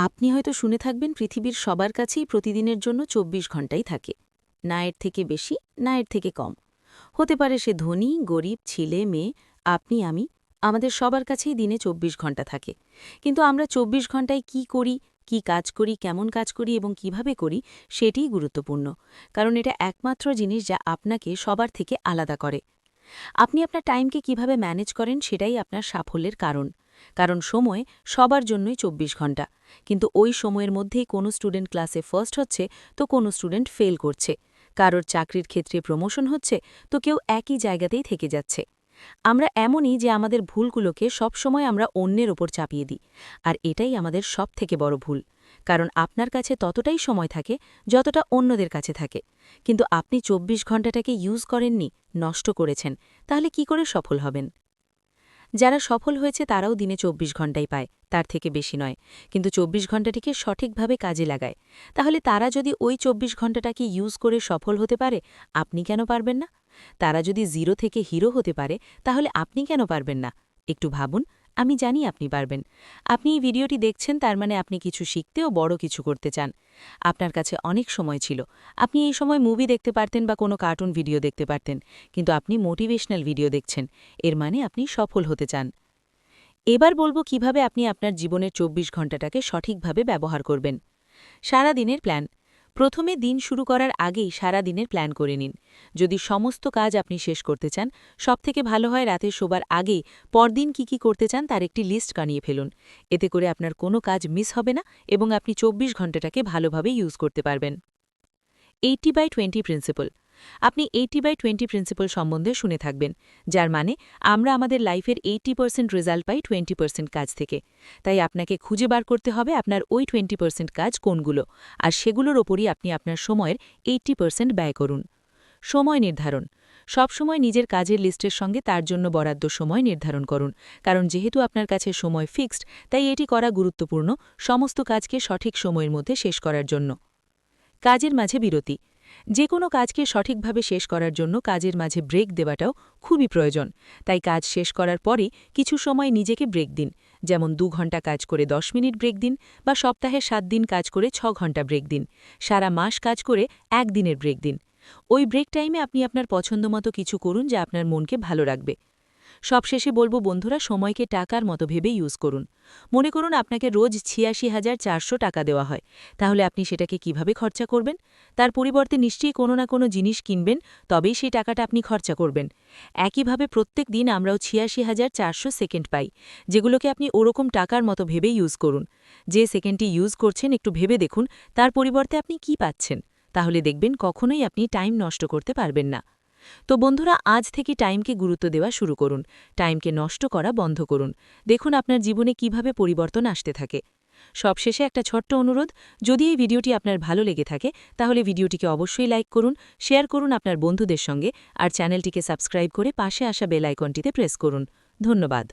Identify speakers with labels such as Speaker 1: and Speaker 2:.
Speaker 1: আপনি হয়তো শুনে থাকবেন পৃথিবীর সবার কাছেই প্রতিদিনের জন্য ২৪ ঘন্টাই থাকে। না এর থেকে বেশি, না এর থেকে কম। হতে পারে সে ধনী, গরিব, ছেলে, মেয়ে, আপনি, আমি, আমাদের সবার কাছেই দিনে ২৪ ঘন্টা থাকে। কিন্তু আমরা ২৪ ঘন্টায় কি করি, কি কাজ করি, কেমন কাজ করি এবং কিভাবে করি, সেটিই গুরুত্বপূর্ণ। কারণ এটা একমাত্র জিনিস যা আপনাকে সবার থেকে আলাদা করে। আপনি আপনার টাইমকে কিভাবে ম্যানেজ করেন সেটাই আপনার সাফল্যের কারণ। কারণ সময় সবার জন্যই ২৪ ঘন্টা, কিন্তু ওই সময়ের মধ্যেই কোনো স্টুডেন্ট ক্লাসে ফার্স্ট হচ্ছে তো কোনো স্টুডেন্ট ফেল করছে, কারোর চাকরির ক্ষেত্রে প্রমোশন হচ্ছে তো কেউ একই জায়গাতেই থেকে যাচ্ছে। আমরা এমনই যে আমাদের ভুলগুলোকে সবসময় আমরা অন্যের ওপর চাপিয়ে দিই, আর এটাই আমাদের সবথেকে বড় ভুল। কারণ আপনার কাছে ততটাই সময় থাকে যতটা অন্যদের কাছে থাকে, কিন্তু আপনি ২৪ ঘন্টাটাকে ইউজ করেননি, নষ্ট করেছেন। তাহলে কি করে সফল হবেন? যারা সফল হয়েছে তারাও দিনে ২৪ ঘন্টাই পায়, তার থেকে বেশি নয়। কিন্তু ২৪ ঘন্টাটিকে সঠিকভাবে কাজে লাগায়। তাহলে তারা যদি ওই ২৪ ঘন্টাটাকে ইউজ করে সফল হতে পারে, আপনি কেন পারবেন না? তারা যদি জিরো থেকে হিরো হতে পারে, তাহলে আপনি কেন পারবেন না? একটু ভাবুন। আমি জানি আপনি পারবেন। আপনি এই ভিডিওটি দেখছেন, তার মানে আপনি কিছু শিখতে ও বড় কিছু করতে চান। আপনার কাছে অনেক সময় ছিল। আপনি এই সময় মুভি দেখতে পারতেন বা কোনো কার্টুন ভিডিও দেখতে পারতেন, কিন্তু আপনি মোটিভেশনাল ভিডিও দেখছেন। এর মানে আপনি সফল হতে চান। এবার বলবো কিভাবে আপনি আপনার জীবনের ২৪ ঘন্টাটাকে সঠিকভাবে ব্যবহার করবেন। সারা দিনের প্ল্যান। প্রথমে দিন শুরু করার আগেই সারা দিনের প্ল্যান করে নিন। যদি সমস্ত কাজ আপনি শেষ করতে চান, সবথেকে ভালো হয় রাতে শোবার আগেই পরদিন কি করতে চান তার একটি লিস্ট বানিয়ে ফেলুন। এতে করে আপনার কোনো কাজ মিস হবে না এবং আপনি ২৪ ঘন্টাটাকে ভালোভাবে ইউজ করতে পারবেন। 80/20 প্রিন্সিপল। আপনি 80/20 প্রিন্সিপল সম্বন্ধে শুনে থাকবেন, যার মানে আমরা আমাদের লাইফের 80% রেজাল্ট পাই 20% কাজ থেকে। তাই আপনাকে খুঁজে বার করতে হবে আপনার ওই 20% কাজ কোনগুলো, আর সেগুলোর ওপরই আপনি আপনার সময়ের 80% ব্যয় করুন। সময় নির্ধারণ। সবসময় নিজের কাজের লিস্টের সঙ্গে তার জন্য বরাদ্দ সময় নির্ধারণ করুন, কারণ যেহেতু আপনার কাছে সময় ফিক্সড, তাই এটি করা গুরুত্বপূর্ণ সমস্ত কাজকে সঠিক সময়ের মধ্যে শেষ করার জন্য। কাজের মাঝে বিরতি। যে কোনো কাজকে সঠিকভাবে শেষ করার জন্য কাজের মাঝে ব্রেক দেওয়াটাও খুবই প্রয়োজন। তাই কাজ শেষ করার পরে কিছু সময় নিজেকে ব্রেক দিন, যেমন ২ ঘন্টা কাজ করে ১০ মিনিট ব্রেক দিন, বা সপ্তাহে ৭ দিন কাজ করে ৬ ঘন্টা ব্রেক দিন, সারা মাস কাজ করে ১ দিনের ব্রেক দিন। ওই ব্রেক টাইমে আপনি আপনার পছন্দমতো কিছু করুন যা আপনার মনকে ভালো রাখবে। সবশেষে বলবো বন্ধুরা, সময়কে টাকার মতো ভেবে ইউজ করুন। মনে করুন আপনাকে রোজ ৮৬,৪০০ টাকা দেওয়া হয়, তাহলে আপনি সেটাকে কিভাবে খরচা করবেন? তার পরিবর্তে নিশ্চয়ই কোনো না কোনো জিনিস কিনবেন, তবেই সেই টাকাটা আপনি খরচা করবেন। একইভাবে প্রত্যেক দিন আমরাও ৮৬,৪০০ সেকেন্ড পাই, যেগুলোকে আপনি ওরকম টাকার মতো ভেবে ইউজ করুন। যে সেকেন্ডটি ইউজ করছেন একটু ভেবে দেখুন তার পরিবর্তে আপনি কি পাচ্ছেন। তাহলে দেখবেন কখনোই আপনি টাইম নষ্ট করতে পারবেন না। তো বন্ধুরা, আজ থেকে টাইমকে গুরুত্ব দেওয়া শুরু করুন। টাইমকে নষ্ট করা বন্ধ করুন। দেখুন আপনার জীবনে কিভাবে পরিবর্তন আসতে থাকে। সবশেষে একটা ছোট্ট অনুরোধ, যদি এই ভিডিওটি আপনার ভালো লেগে থাকে তাহলে ভিডিওটিকে অবশ্যই লাইক করুন, শেয়ার করুন আপনার বন্ধুদের সঙ্গে, আর চ্যানেলটিকে সাবস্ক্রাইব করে পাশে আসা বেল আইকনটিতে প্রেস করুন। ধন্যবাদ।